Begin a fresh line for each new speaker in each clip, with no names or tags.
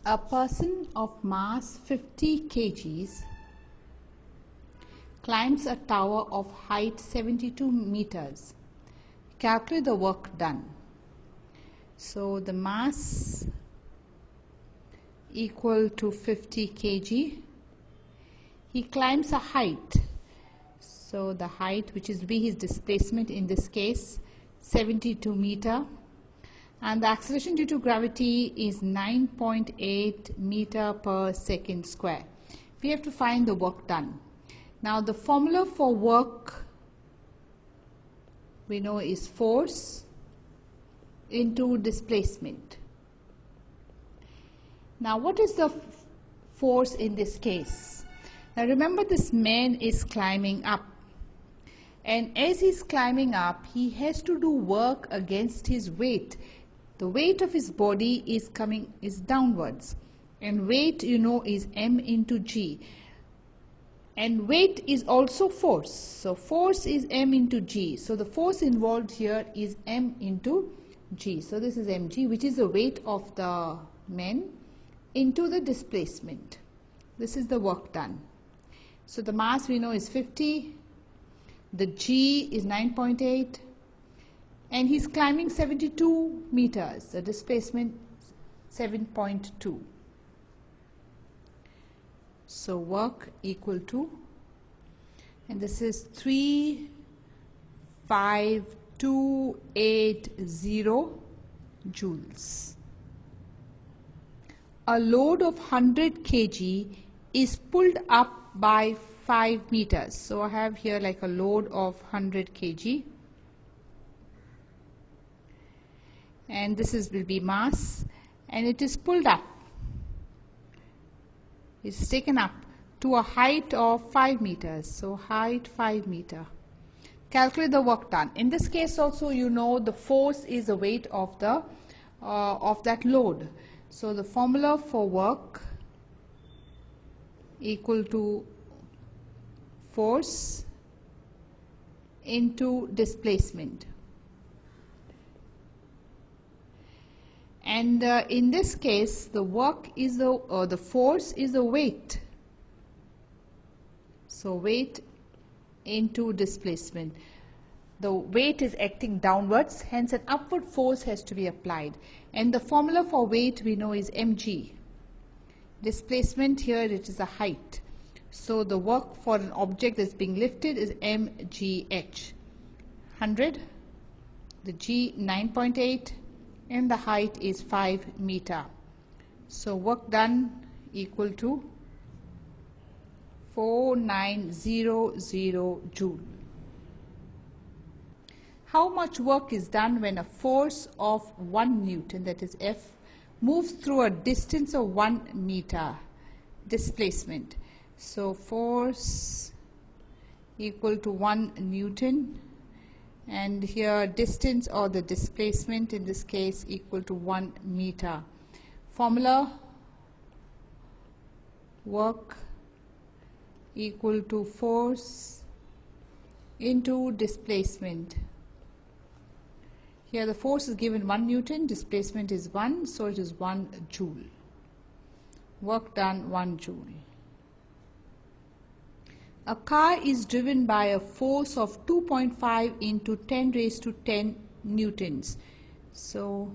A person of mass 50 kgs climbs a tower of height 72 meters. Calculate the work done. So the mass equal to 50 kg. He climbs a height. So the height, which is be his displacement in this case, 72 meter. And the acceleration due to gravity is 9.8 meter per second square. We have to find the work done. Now the formula for work we know is force into displacement. Now what is the force in this case? Now remember, this man is climbing up, and as he's climbing up he has to do work against his weight. The weight of his body is downwards, and weight is m into g, and weight is also force. So force is m into g. So the force involved here is m into g. So this is mg, which is the weight of the man, into the displacement. This is the work done. So the mass we know is 50, the g is 9.8, and he's climbing 72 meters, the displacement 7.2. So work equal to, and this is 35280 joules. A load of 100 kg is pulled up by 5 meters. So I have here like a load of 100 kg, and this will be mass, and it is pulled up. It's taken up to a height of 5 meters. So height 5 meter. Calculate the work done. In this case also the force is the weight of the of that load. So the formula for work equal to force into displacement. And in this case the work is the force is the weight. So weight into displacement. The weight is acting downwards, hence an upward force has to be applied, and the formula for weight we know is mg. Displacement here, it is a height. So the work for an object that's being lifted is mgh. 100, the g 9.8, and the height is 5 meter. So work done equal to 4900 joule. How much work is done when a force of 1 Newton, that is F, moves through a distance of 1 meter? Displacement. So force equal to 1 Newton, and here distance or the displacement in this case equal to 1 meter. Formula: work equal to force into displacement. Here the force is given 1 Newton, displacement is 1, so it is 1 joule. Work done 1 joule. A car is driven by a force of 2.5 into 10 raised to 10 newtons. So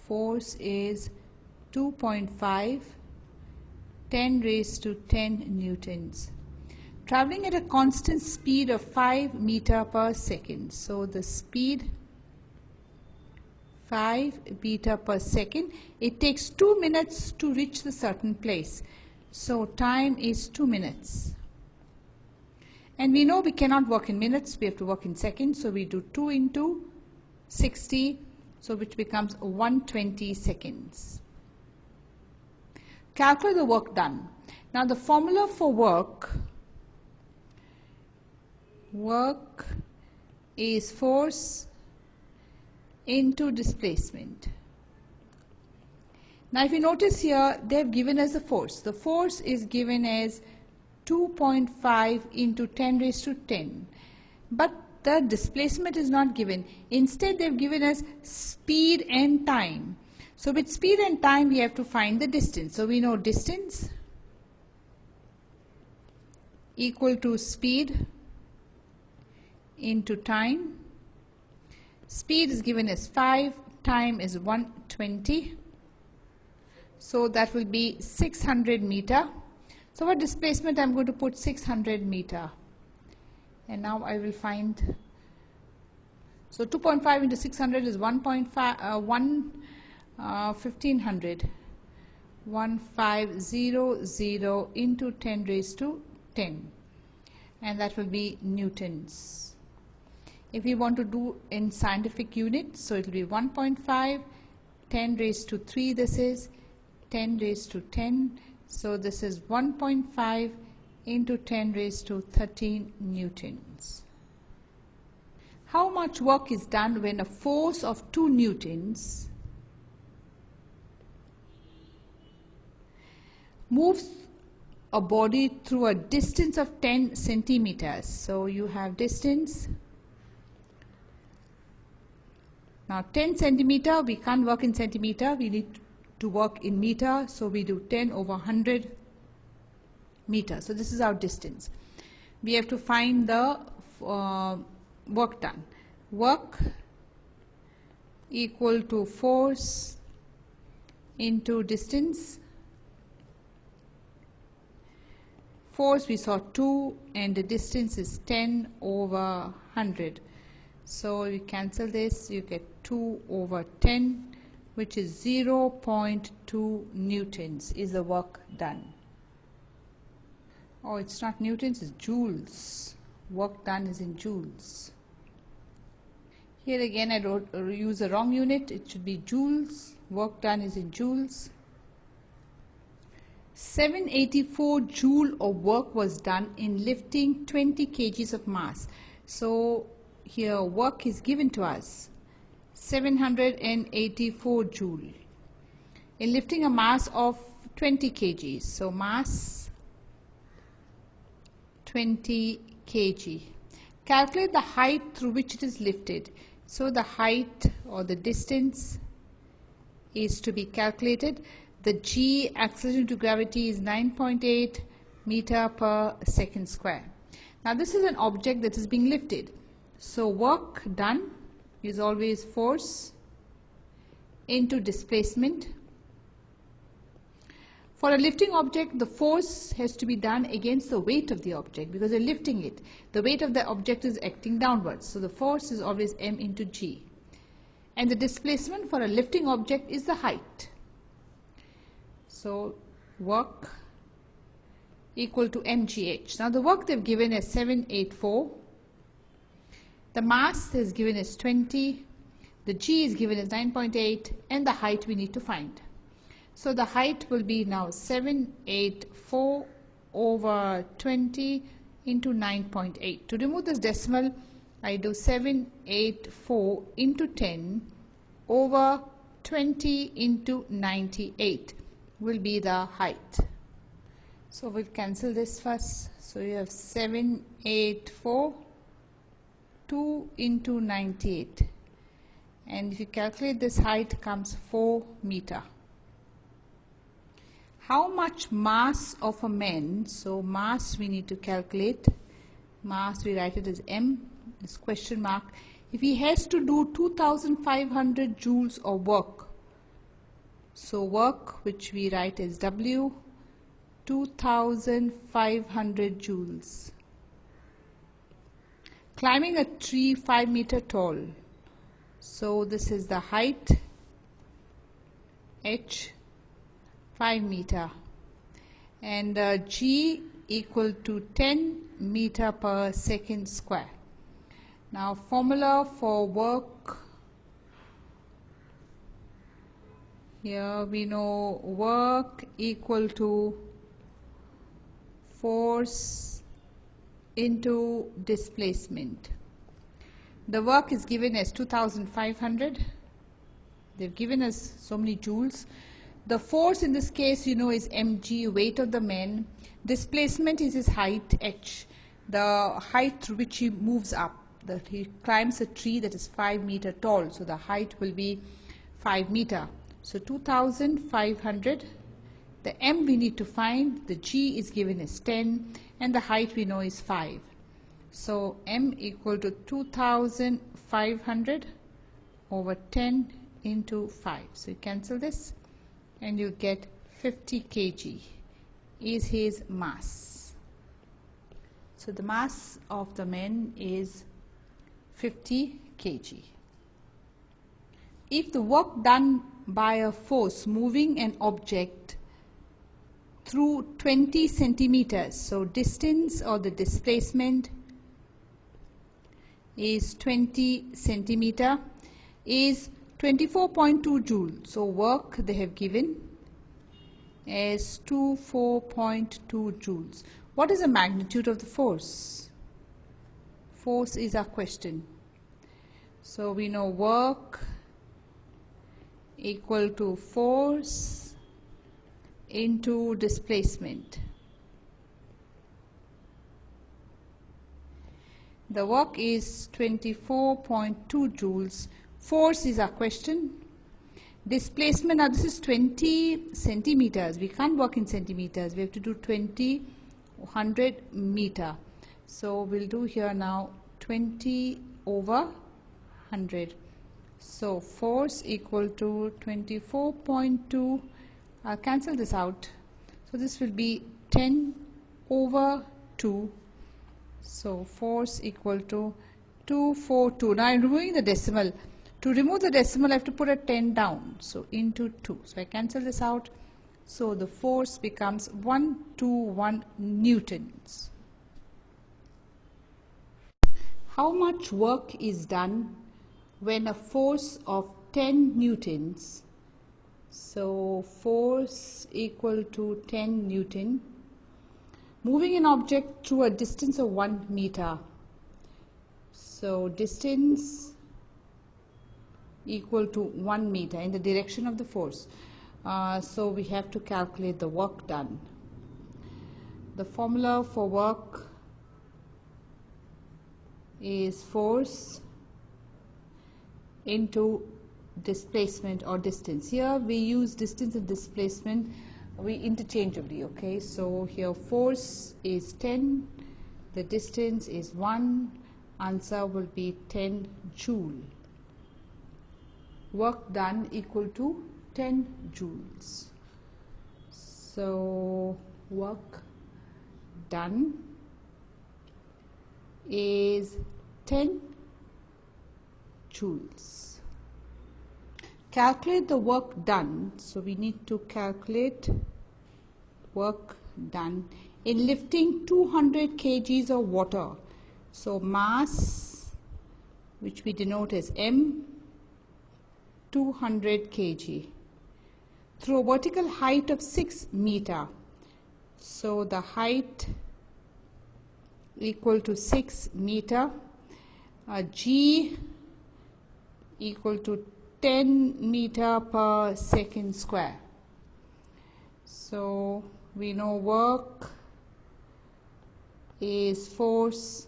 force is 2.5, 10 raised to 10 newtons. Traveling at a constant speed of 5 meter per second. So the speed 5 meter per second. It takes 2 minutes to reach the certain place. So time is 2 minutes. And we know we cannot work in minutes, we have to work in seconds. So we do 2 into 60, so which becomes 120 seconds. Calculate the work done. Now the formula for work is force into displacement. Now if you notice here, they have given us the force. The force is given as 2.5 into 10 raised to 10. But the displacement is not given. Instead, they have given us speed and time. So with speed and time we have to find the distance. So we know distance equal to speed into time. Speed is given as 5, time is 120. So that will be 600 meter. So for displacement I'm going to put 600 meter. And now I will find, so 2.5 into 600 is 1500. 1500 into 10 raised to 10. And that will be newtons. If we want to do in scientific units, so it will be 1.5, 10 raised to 3, this is 10 raised to 10. So this is 1.5 into 10 raised to 13 newtons. How much work is done when a force of 2 newtons moves a body through a distance of 10 centimeters? So you have distance. Now 10 centimeter, we can't work in centimeter, we need to work in meter, so we do 10 over 100 meters. So this is our distance. We have to find the work done. Work equal to force into distance. Force we saw 2 and the distance is 10 over 100. So you cancel this, you get 2 over 10, which is 0.2 newtons is the work done. Oh, it's not newtons, it's joules. Work done is in joules. Here again I use a wrong unit, it should be joules. Work done is in joules. 784 joule of work was done in lifting 20 kgs of mass. So here work is given to us, 784 joule in lifting a mass of 20 kgs. So mass 20 kg. Calculate the height through which it is lifted. So the height or the distance is to be calculated. The g, acceleration to gravity, is 9.8 meter per second square. Now this is an object that is being lifted. So work done is always force into displacement. For a lifting object, the force has to be done against the weight of the object because they're lifting it. The weight of the object is acting downwards. So the force is always m into g. And the displacement for a lifting object is the height. So work equal to mgh. Now the work they've given is 784. The mass is given as 20. The g is given as 9.8 and the height we need to find. So the height will be now 784 over 20 into 9.8. To remove this decimal, I do 784 into 10 over 20 into 98 will be the height. So we'll cancel this first. So you have 784, 2 into 98. And if you calculate this height, comes 4 meter. How much mass of a man? So mass we need to calculate. Mass we write it as m, this question mark. If he has to do 2500 joules of work, so work which we write as W, 2500 joules. Climbing a tree 5 meter tall. So this is the height, h, 5 meter, and g equal to 10 meter per second square. Now formula for work, here we know work equal to force into displacement. The work is given as 2500. They've given us so many joules. The force in this case, you know, is mg, weight of the man. Displacement is his height, h, the height through which he moves up. He climbs a tree that is 5 meter tall, so the height will be 5 meter. So 2500. The m we need to find, the g is given as 10, and the height we know is 5. So m equal to 2500 over 10 into 5. So you cancel this and you get 50 kg is his mass. So the mass of the man is 50 kg. If the work done by a force moving an object through 20 centimeters, so distance or the displacement is 20 centimeter, is 24.2 joules. So work they have given as 24.2 joules. What is the magnitude of the force? Force is our question. So we know work equal to force into displacement. The work is 24.2 joules. Force is our question. Displacement, now this is 20 centimeters. We can't work in centimeters. We have to do 100 meter. So we'll do here now 20 over 100. So force equal to 24.2. I'll cancel this out. So this will be 10 over 2. So force equal to 242. Now I'm removing the decimal. To remove the decimal, I have to put a 10 down. So into 2. So I cancel this out. So the force becomes 121 newtons. How much work is done when a force of 10 newtons, so force equal to 10 newton, moving an object through a distance of 1 meter. So distance equal to 1 meter in the direction of the force. So we have to calculate the work done. The formula for work is force into displacement or distance. Here we use distance and displacement we interchangeably, okay? So here force is 10, the distance is 1, answer will be 10 joule. Work done equal to 10 joules. So work done is 10 joules. Calculate the work done. So we need to calculate work done in lifting 200 kgs of water. So mass, which we denote as M, 200 kg, through a vertical height of 6 meter. So the height equal to 6 meter, G equal to 10 meter per second square. So we know work is force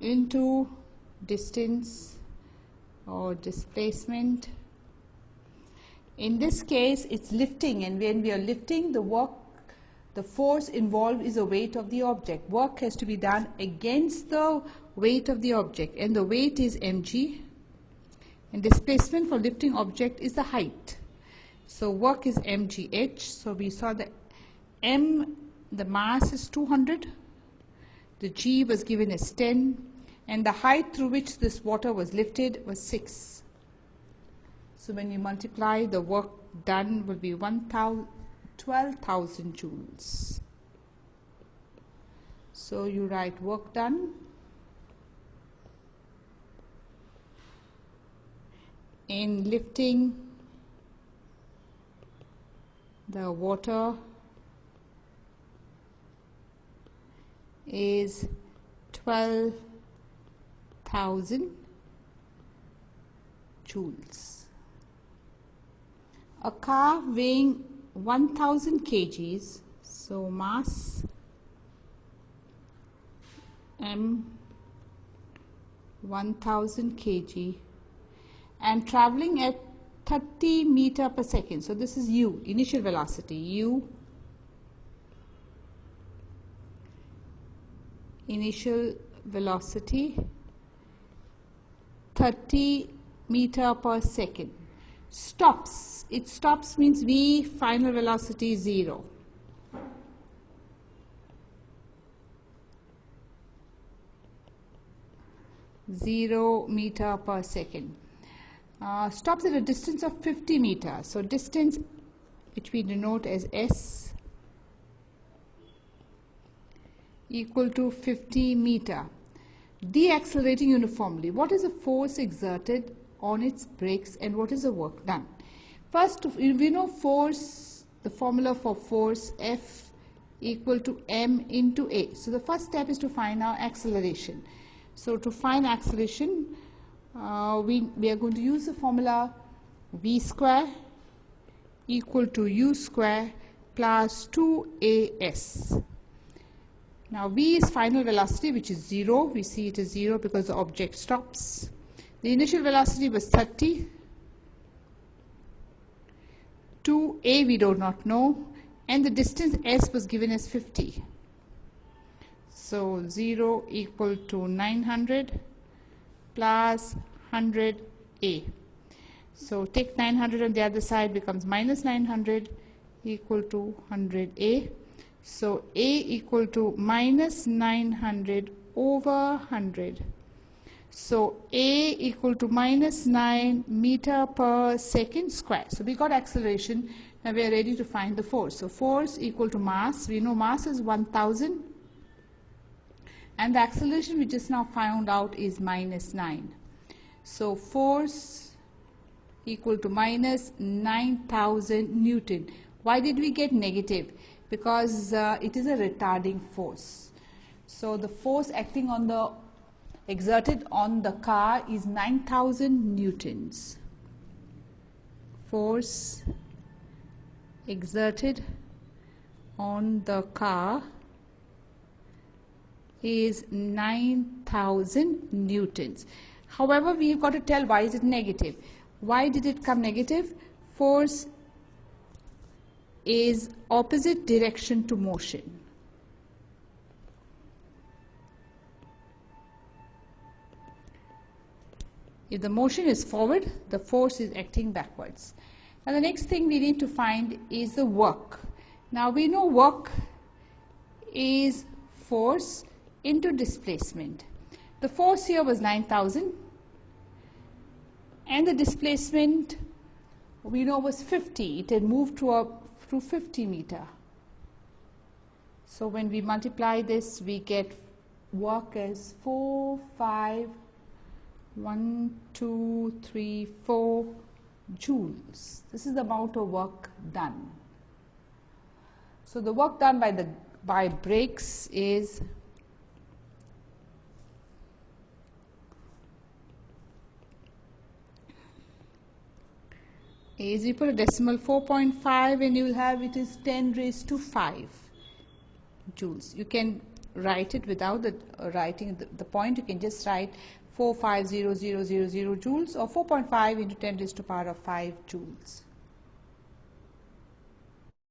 into distance or displacement. In this case it's lifting, and when we are lifting, the work, the force involved is the weight of the object. Work has to be done against the weight of the object, and the weight is mg, and displacement for lifting object is the height. So work is mgh. So we saw the m, the mass is 200, the g was given as 10, and the height through which this water was lifted was 6. So when you multiply, the work done will be 12,000 joules. So you write work done in lifting the water is 12,000 joules. A car weighing 1000 kgs, so mass M 1000 kg, and traveling at 30 meter per second. So this is u, initial velocity, u, initial velocity 30 meter per second. Stops, it stops means v, final velocity 0. Zero meter per second. Stops at a distance of 50 meters. So distance, which we denote as s, equal to 50 meter. Deaccelerating uniformly. What is the force exerted on its brakes and what is the work done? First, we know force, the formula for force, F equal to m into a. So the first step is to find our acceleration. So to find acceleration, we are going to use the formula v square equal to u square plus 2as. Now v is final velocity, which is 0. We see it is 0 because the object stops. The initial velocity was 30. 2a we do not know, and the distance s was given as 50. So 0 equal to 900 plus 100a. So take 900 on the other side, becomes minus 900 equal to 100a. So a equal to minus 900 over 100. So a equal to minus 9 meter per second square. So we got acceleration. Now we are ready to find the force. So force equal to mass. We know mass is 1000. And the acceleration we just now found out is minus 9. So force equal to minus 9,000 Newton. Why did we get negative? Because it is a retarding force. So the force acting on the, exerted on the car is 9,000 newtons. Force exerted on the car is 9,000 newtons. However, we've got to tell why is it negative. Why did it come negative? Force is opposite direction to motion. If the motion is forward, the force is acting backwards. Now the next thing we need to find is the work. Now we know work is force into displacement. The force here was 9,000 and the displacement we know was 50. It had moved through 50 meter. So when we multiply this, we get work as 4, 5, 1, 2, 3, 4 joules. This is the amount of work done. So the work done by brakes is is you put a decimal 4.5 and you will have it is 10 raised to 5 joules. You can write it without the writing the point. You can just write 450,000 joules or 4.5 into 10 raised to power of 5 joules.